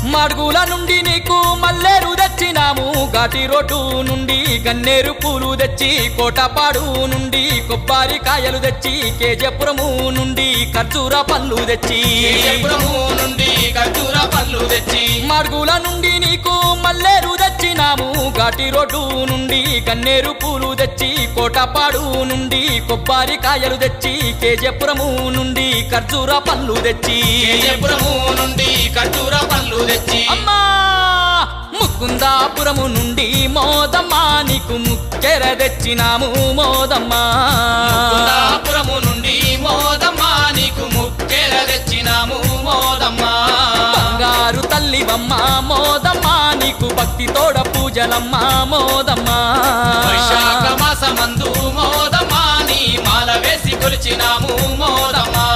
మడుగుల నుండి నీకు మల్లేరు తెచ్చినాము ఘాటి రోడ్డు నుండి గన్నేరు పూలు తెచ్చి కోటపాడు నుండి కొబ్బరికాయలు తెచ్చి కేజపురము నుండి ఖర్జూర పళ్ళు తెచ్చి మడుగుల నుండి నీకు మల్లేరు తెచ్చినాము ఘాటి రోడ్డు నుండి గన్నేరు పూలు తెచ్చి కోటపాడు నుండి కొబ్బరికాయలు తెచ్చి కేజపురము నుండి ఖర్జూర పళ్ళు తెచ్చి అమ్మా ముకుందాపురము నుండి మోదమ్మా నీకు ముక్కెర తెచ్చినాము మోదమ్మా బంగారు తల్లివమ్మ మోదమ్మా నీకు భక్తి తోడ పూజలమ్మా మోదమ్మా వైశాఖ మాసమందు మోదమ్మా నీ మాల వేసి కొలిచినాము మోదమ్మా